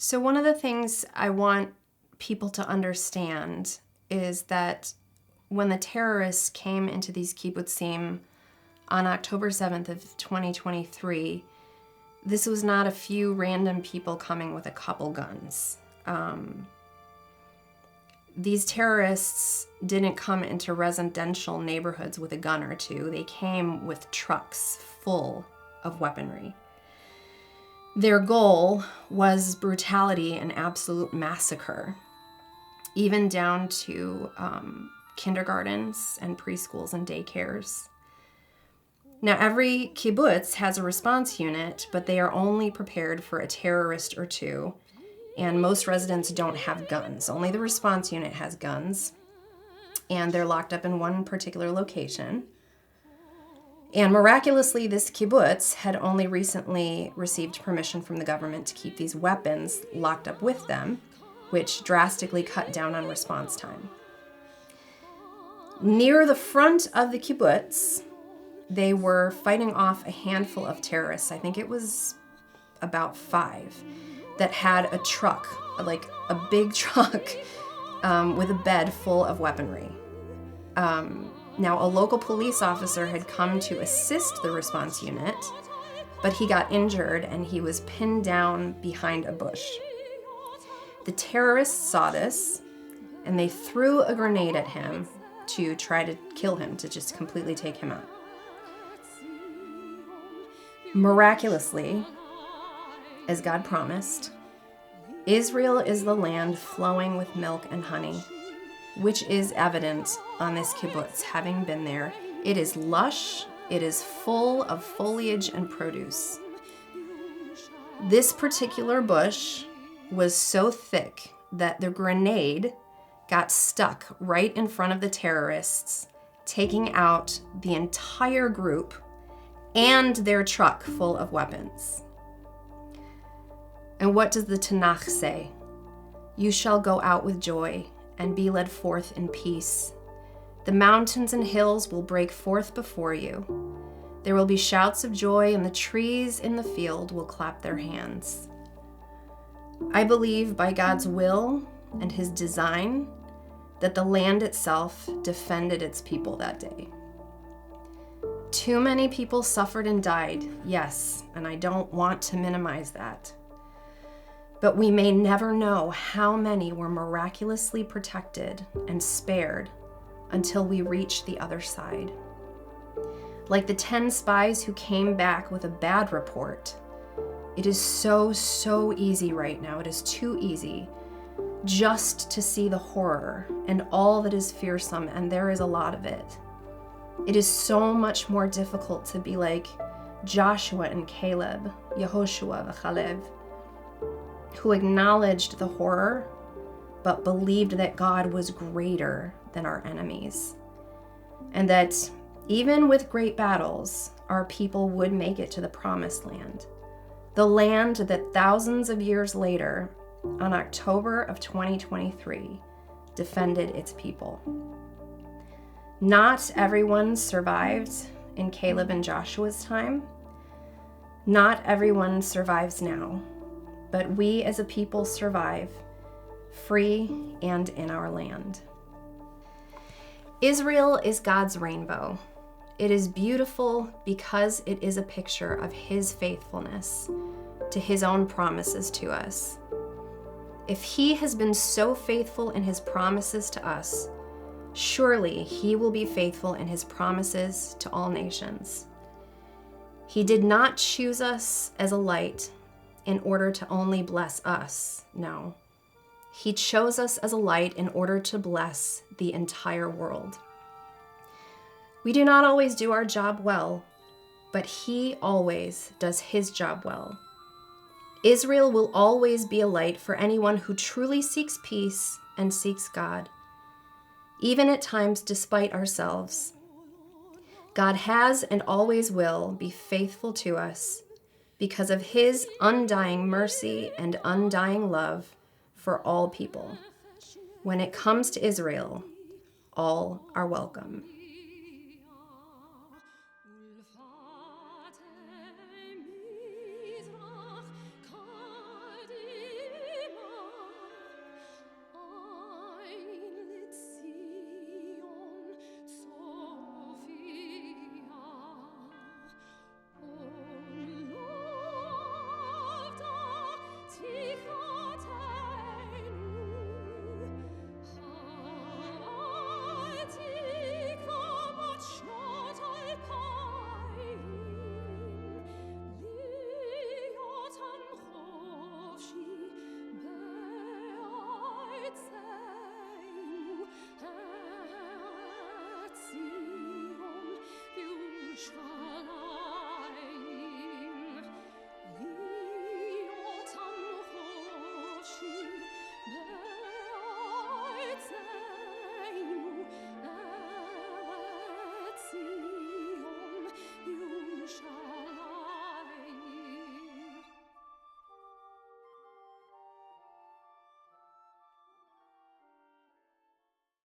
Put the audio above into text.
So one of the things I want people to understand is that when the terrorists came into these kibbutzim on October 7th of 2023, this was not a few random people coming with a couple guns. These terrorists didn't come into residential neighborhoods with a gun or two. They came with trucks full of weaponry. Their goal was brutality and absolute massacre, even down to kindergartens and preschools and daycares. Now, every kibbutz has a response unit, but they are only prepared for a terrorist or two, and most residents don't have guns. Only the response unit has guns, and they're locked up in one particular location. And miraculously, this kibbutz had only recently received permission from the government to keep these weapons locked up with them, which drastically cut down on response time. Near the front of the kibbutz, they were fighting off a handful of terrorists. I think it was about 5 that had a truck, like a big truck with a bed full of weaponry. Now, a local police officer had come to assist the response unit, but he got injured and he was pinned down behind a bush. The terrorists saw this and they threw a grenade at him to try to kill him, to just completely take him out. Miraculously, as God promised, Israel is the land flowing with milk and honey, which is evident on this kibbutz, having been there. It is lush, it is full of foliage and produce. This particular bush was so thick that the grenade got stuck right in front of the terrorists, taking out the entire group and their truck full of weapons. And what does the Tanakh say? You shall go out with joy and be led forth in peace. The mountains and hills will break forth before you. There will be shouts of joy, and the trees in the field will clap their hands. I believe by God's will and his design that the land itself defended its people that day. Too many people suffered and died, yes, and I don't want to minimize that. But we may never know how many were miraculously protected and spared until we reach the other side. Like the 10 spies who came back with a bad report, it is so easy right now. It is too easy just to see the horror and all that is fearsome, and there is a lot of it. It is so much more difficult to be like Joshua and Caleb, Yehoshua and Caleb, who acknowledged the horror, but believed that God was greater than our enemies. And that even with great battles, our people would make it to the promised land. The land that thousands of years later, on October of 2023, defended its people. Not everyone survived in Caleb and Joshua's time. Not everyone survives now. But we as a people survive, free and in our land. Israel is God's rainbow. It is beautiful because it is a picture of his faithfulness to his own promises to us. If he has been so faithful in his promises to us, surely he will be faithful in his promises to all nations. He did not choose us as a light in order to only bless us. No. He chose us as a light in order to bless the entire world. We do not always do our job well, but he always does his job well. Israel will always be a light for anyone who truly seeks peace and seeks God, even at times despite ourselves. God has and always will be faithful to us because of his undying mercy and undying love for all people. When it comes to Israel, all are welcome.